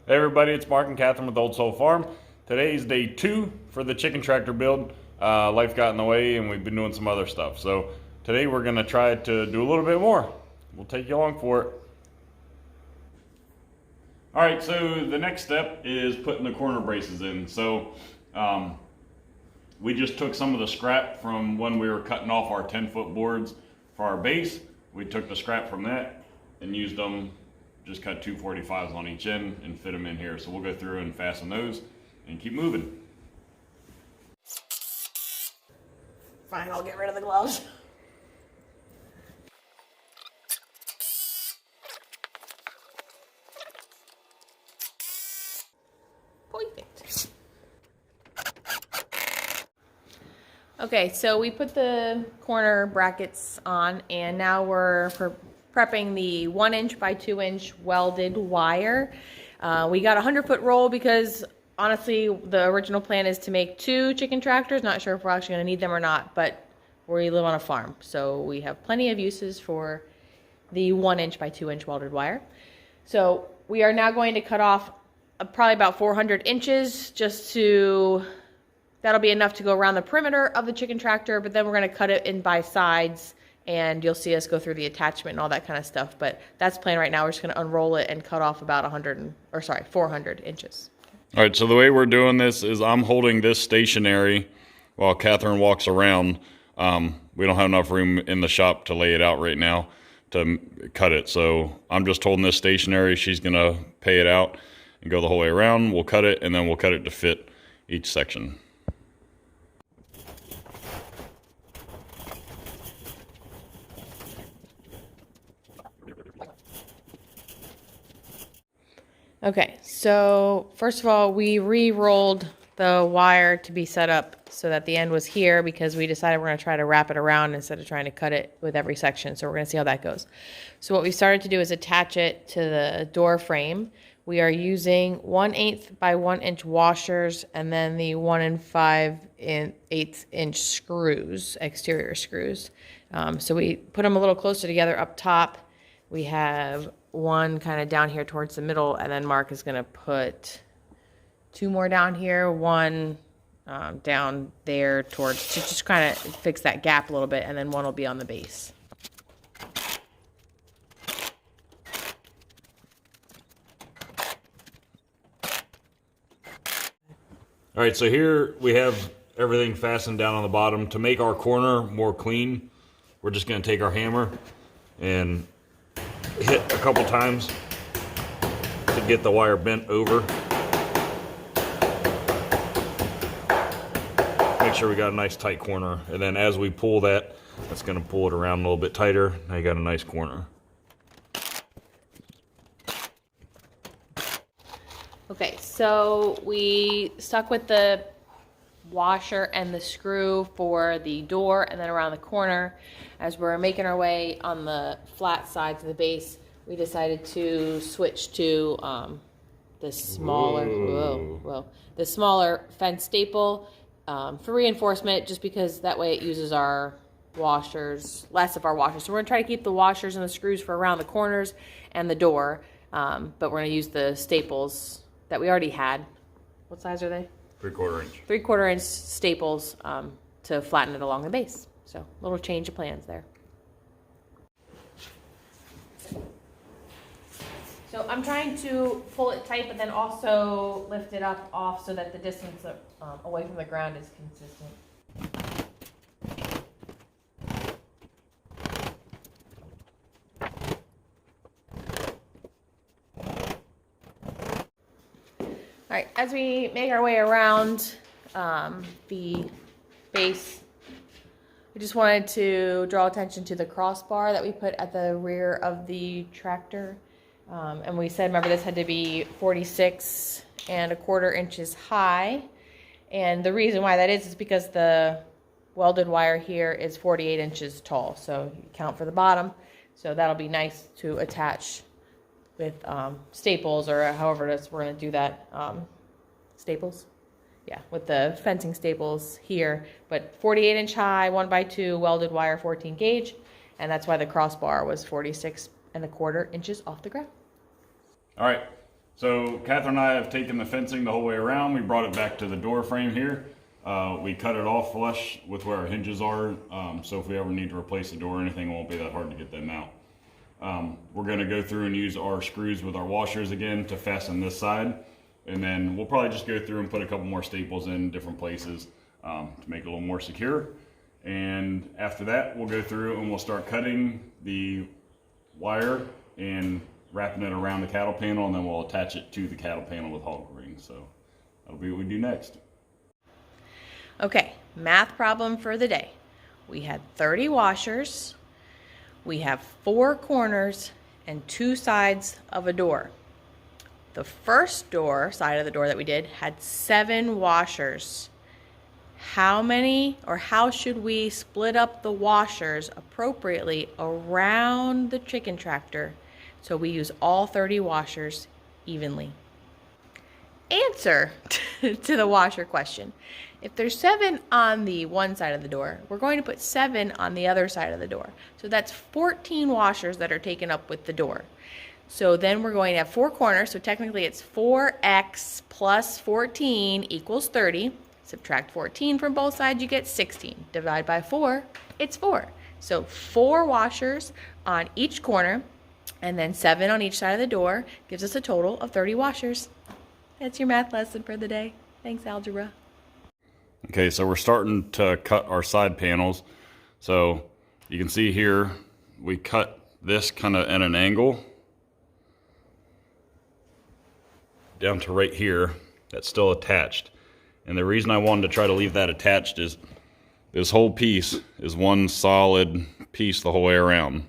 Hey everybody, it's Mark and Catherine with Old Soul Farm. Today is day 2 for the chicken tractor build. Life got in the way and we've been doing some other stuff. So today we're going to try to do a little bit more. We'll take you along for it. Alright, so the next step is putting the corner braces in. So we just took some of the scrap from when we were cutting off our 10-foot boards for our base. We took the scrap from that and used them. Just cut 245s on each end and fit them in here. So we'll go through and fasten those and keep moving. Fine, I'll get rid of the gloves. Perfect. Okay, so we put the corner brackets on and now we're prepping the 1" by 2" welded wire. We got a 100-foot roll because honestly the original plan is to make 2 chicken tractors. Not sure if we're actually going to need them or not, but we live on a farm, so we have plenty of uses for the 1" by 2" welded wire. So we are now going to cut off probably about 400 inches just to, that'll be enough to go around the perimeter of the chicken tractor, but then we're going to cut it in by sides and you'll see us go through the attachment and all that kind of stuff. But that's the plan right now. We're just going to unroll it and cut off about 400 inches. All right, so the way we're doing this is I'm holding this stationary while Catherine walks around. We don't have enough room in the shop to lay it out right now to cut it. So I'm just holding this stationary. She's going to pay it out and go the whole way around. We'll cut it, and then we'll cut it to fit each section. Okay, so first of all, we re-rolled the wire to be set up so that the end was here because we decided we're going to try to wrap it around instead of trying to cut it with every section. So we're going to see how that goes. So what we started to do is attach it to the door frame. We are using 1/8 by 1" washers and then the 1 5/8" screws, exterior screws. So we put them a little closer together up top. We have one kind of down here towards the middle, and then Mark is going to put 2 more down here, one down there towards, to just kind of fix that gap a little bit, and then one will be on the base. All right, so here we have everything fastened down on the bottom. To make our corner more clean, we're just going to take our hammer and hit a couple times to get the wire bent over. Make sure we got a nice tight corner, and then as we pull that, that's going to pull it around a little bit tighter. Now you got a nice corner. Okay, so we stuck with the washer and the screw for the door and then around the corner. As we're making our way on the flat sides of the base, we decided to switch to the smaller, the smaller fence staple for reinforcement, just because that way it uses our washers, less of our washers. So we're gonna try to keep the washers and the screws for around the corners and the door, but we're gonna use the staples that we already had. What size are they? 3/4 inch. 3/4 inch staples to flatten it along the base. So a little change of plans there. So I'm trying to pull it tight, but then also lift it up off so that the distance away from the ground is consistent. All right, as we make our way around the base, I just wanted to draw attention to the crossbar that we put at the rear of the tractor. And we said, remember, this had to be 46¼ inches high. And the reason why that is because the welded wire here is 48 inches tall. So you count for the bottom. So that'll be nice to attach with staples, or however it is we're going to do that. Staples? Yeah, with the fencing staples here. But 48 inch high, 1x2 welded wire, 14 gauge. And that's why the crossbar was 46¼ inches off the ground. All right, So Catherine and I have taken the fencing the whole way around. We brought it back to the door frame here. We cut it off flush with where our hinges are. So if we ever need to replace the door or anything, it won't be that hard to get them out. We're gonna go through and use our screws with our washers again to fasten this side. And then we'll probably just go through and put a couple more staples in different places to make it a little more secure. And after that, we'll go through and we'll start cutting the wire and wrapping it around the cattle panel, and then we'll attach it to the cattle panel with hog rings. So that'll be what we do next. Okay, math problem for the day. We had 30 washers. We have 4 corners and 2 sides of a door. The first side of the door that we did had 7 washers. How many, or how should we split up the washers appropriately around the chicken tractor so we use all 30 washers evenly? Answer to the washer question. If there's 7 on the one side of the door, we're going to put 7 on the other side of the door. So that's 14 washers that are taken up with the door. So then we're going to have 4 corners, so technically it's 4x plus 14 equals 30. Subtract 14 from both sides, you get 16. Divide by 4, it's 4. So 4 washers on each corner, and then 7 on each side of the door gives us a total of 30 washers. That's your math lesson for the day. Thanks, algebra. Okay, so we're starting to cut our side panels. So you can see here, we cut this kind of at an angle down to right here. That's still attached. And the reason I wanted to try to leave that attached is this whole piece is one solid piece the whole way around.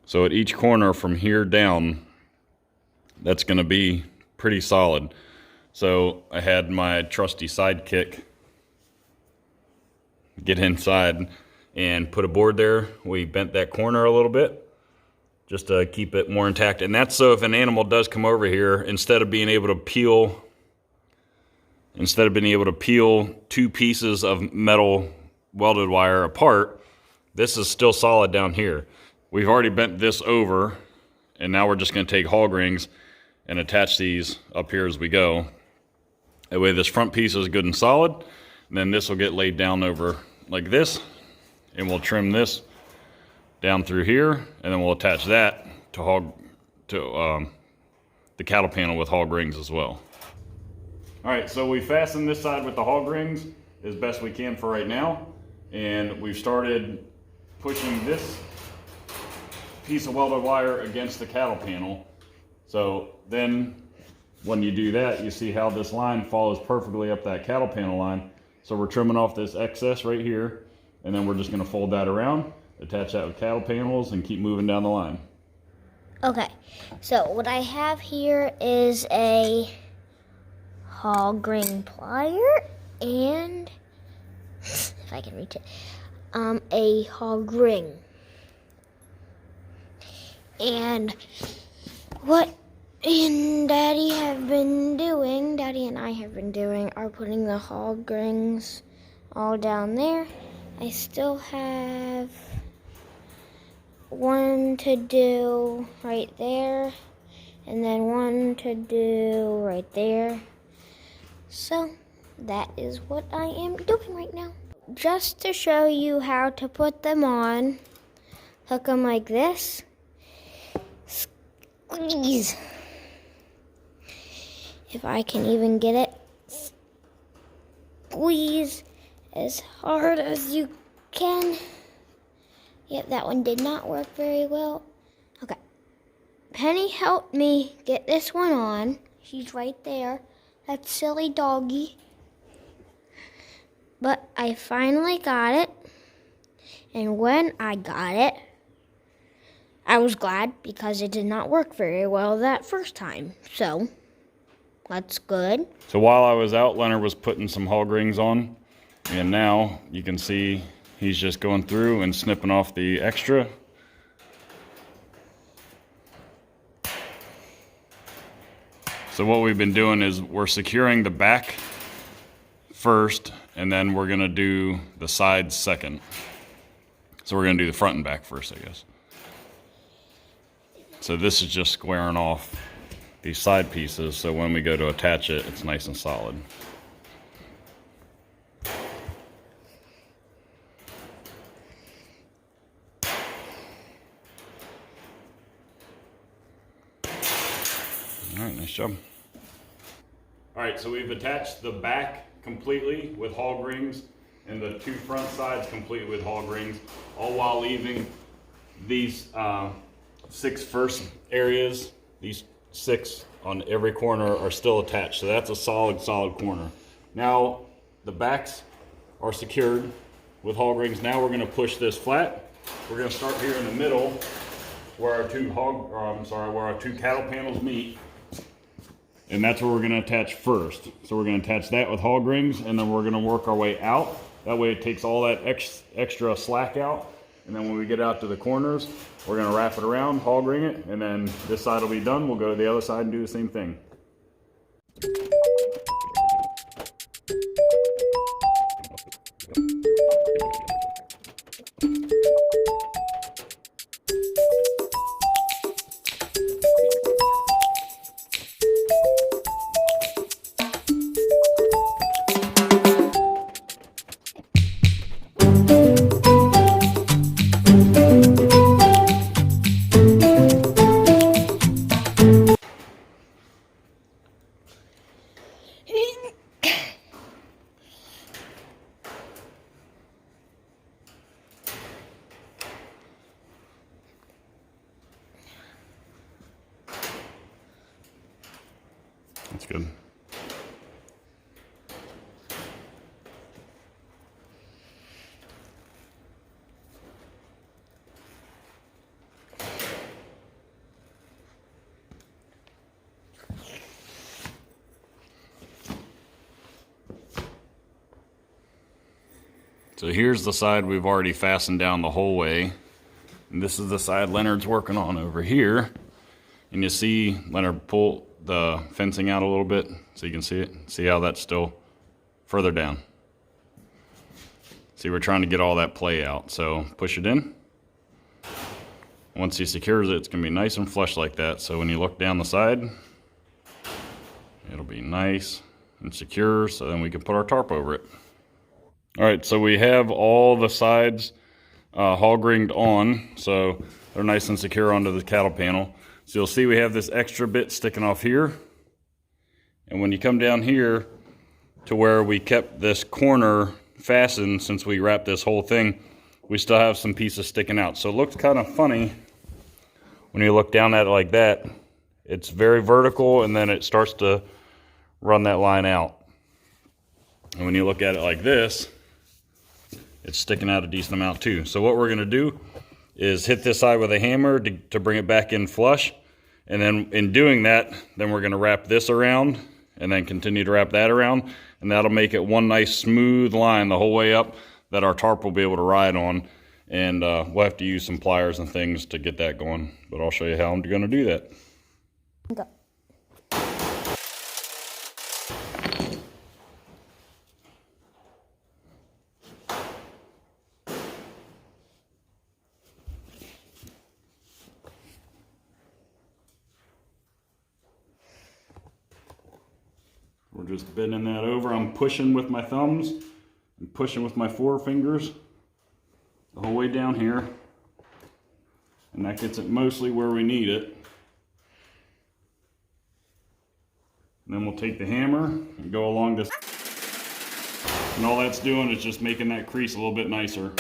So at each corner from here down, that's going to be pretty solid. So I had my trusty sidekick get inside and put a board there. We bent that corner a little bit just to keep it more intact. And that's so if an animal does come over here, instead of being able to peel 2 pieces of metal welded wire apart, this is still solid down here. We've already bent this over, and now we're just going to take hog rings and attach these up here as we go. That way this front piece is good and solid, and then this will get laid down over like this, and we'll trim this down through here, and then we'll attach that to the cattle panel with hog rings as well. All right, so we fastened this side with the hog rings as best we can for right now, and we've started pushing this piece of welded wire against the cattle panel. So then when you do that, you see how this line follows perfectly up that cattle panel line. So we're trimming off this excess right here, and then we're just gonna fold that around, attach that with cattle panels, and keep moving down the line. Okay, so what I have here is a hog ring plier and, if I can reach it, a hog ring. And what Daddy and I have been doing are putting the hog rings all down there. I still have one to do right there, and then one to do right there. So that is what I am doing right now. Just to show you how to put them on, hook them like this, squeeze. If I can even get it, squeeze as hard as you can. Yep, that one did not work very well. Okay, Penny helped me get this one on. She's right there. That silly doggy. But I finally got it. And when I got it, I was glad because it did not work very well that first time. So, that's good. So while I was out, Leonard was putting some hog rings on. And now you can see he's just going through and snipping off the extra. So what we've been doing is we're securing the back first, and then we're gonna do the sides second. So we're gonna do the front and back first, I guess. So this is just squaring off these side pieces, so when we go to attach it, it's nice and solid. All right, nice job. All right, so we've attached the back completely with hog rings and the two front sides completely with hog rings, all while leaving these 6 first areas. These 6 on every corner are still attached, so that's a solid corner. Now the backs are secured with hog rings. Now we're going to push this flat. We're going to start here in the middle where our two cattle panels meet. And that's where we're going to attach first. So we're going to attach that with hog rings, and then we're going to work our way out. That way it takes all that extra slack out. And then when we get out to the corners, we're going to wrap it around, hog ring it, and then this side will be done. We'll go to the other side and do the same thing. That's good. So here's the side we've already fastened down the whole way. And this is the side Leonard's working on over here. And you see Leonard pull the fencing out a little bit so you can see it. See how that's still further down. See, we're trying to get all that play out. So push it in. Once he secures it, it's gonna be nice and flush like that. So when you look down the side, it'll be nice and secure, so then we can put our tarp over it. All right, so we have all the sides hog ringed on, so they're nice and secure onto the cattle panel. So you'll see we have this extra bit sticking off here. And when you come down here to where we kept this corner fastened, since we wrapped this whole thing, we still have some pieces sticking out. So it looks kind of funny when you look down at it like that. It's very vertical, and then it starts to run that line out. And when you look at it like this, it's sticking out a decent amount too. So what we're gonna do is hit this side with a hammer to bring it back in flush. And then in doing that, then we're gonna wrap this around and then continue to wrap that around. And that'll make it one nice smooth line the whole way up that our tarp will be able to ride on. And we'll have to use some pliers and things to get that going. But I'll show you how I'm gonna do that. Go. We're just bending that over. I'm pushing with my thumbs and pushing with my forefingers the whole way down here. And that gets it mostly where we need it. And then we'll take the hammer and go along this. And all that's doing is just making that crease a little bit nicer.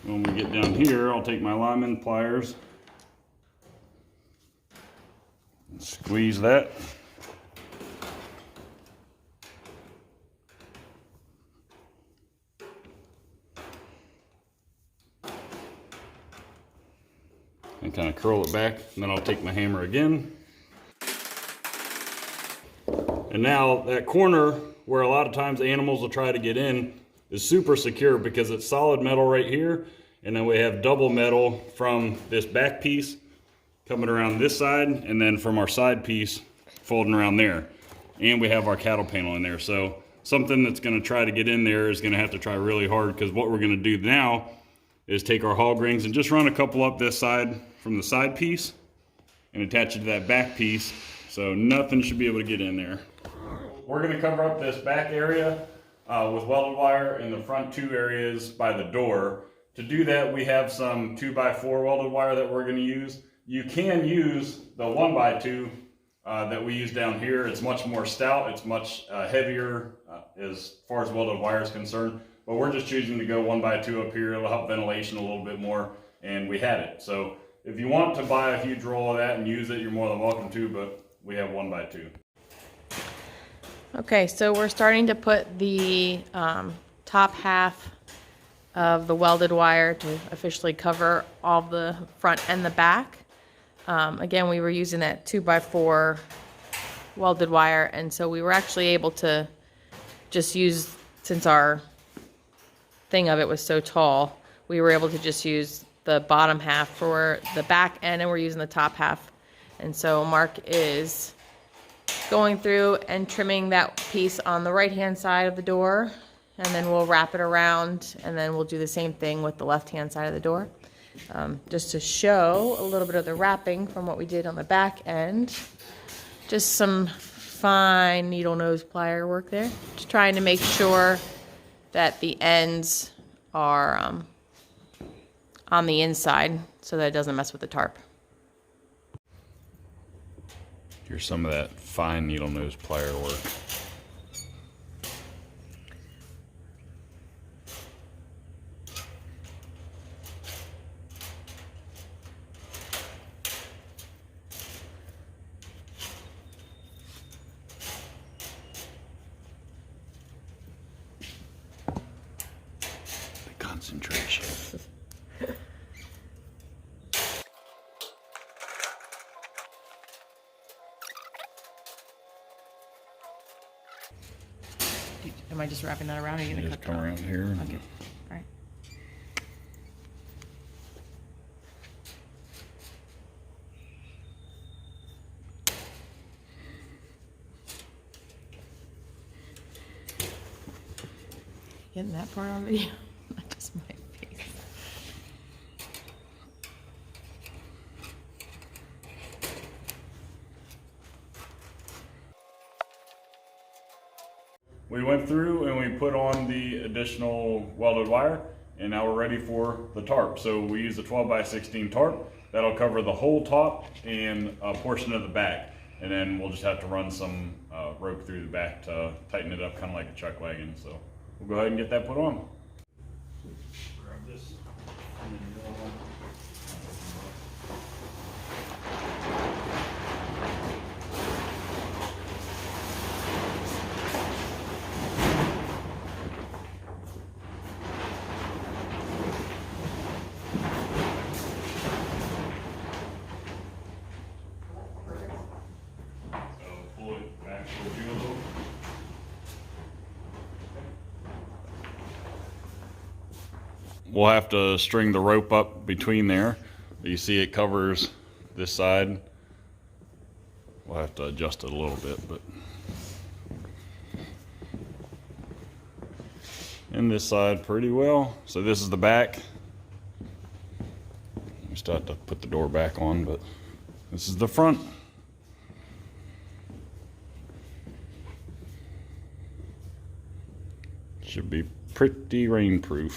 When we get down here, I'll take my lineman pliers and squeeze that. And kind of curl it back, and then I'll take my hammer again. And now that corner where a lot of times animals will try to get in is super secure because it's solid metal right here, and then we have double metal from this back piece coming around this side, and then from our side piece folding around there. And we have our cattle panel in there. So something that's gonna try to get in there is gonna have to try really hard, because what we're gonna do now is take our hog rings and just run a couple up this side from the side piece, and attach it to that back piece, so nothing should be able to get in there. We're going to cover up this back area with welded wire in the front 2 areas by the door. To do that, we have some 2x4 welded wire that we're going to use. You can use the 1x2 that we use down here. It's much more stout, it's much heavier as far as welded wire is concerned, but we're just choosing to go 1x2 up here. It'll help ventilation a little bit more, and we had it. So if you want to buy a huge roll of that and use it, you're more than welcome to, but we have 1x2. Okay, so we're starting to put the top half of the welded wire to officially cover all the front and the back. Again, we were using that 2x4 welded wire, and so we were actually able to just use, since our thing of it was so tall, we were able to just use the bottom half for the back end, and we're using the top half. And so Mark is going through and trimming that piece on the right hand side of the door, and then we'll wrap it around, and then we'll do the same thing with the left hand side of the door. Just to show a little bit of the wrapping from what we did on the back end. Just some fine needle nose plier work there, just trying to make sure that the ends are on the inside so that it doesn't mess with the tarp. Here's some of that fine needle nose plier work. The concentration. Am I just wrapping that around, or are you going to Just cut come that? around here. Okay, all right. Getting that part on video? Not just my face. We went through and we put on the additional welded wire, and now we're ready for the tarp. So we use a 12x16 tarp. That'll cover the whole top and a portion of the back. And then we'll just have to run some rope through the back to tighten it up, kind of like a chuck wagon. So we'll go ahead and get that put on. Grab this. We'll have to string the rope up between there. You see it covers this side. We'll have to adjust it a little bit, but. And this side pretty well. So this is the back. We still have to put the door back on, but this is the front. Should be pretty rainproof.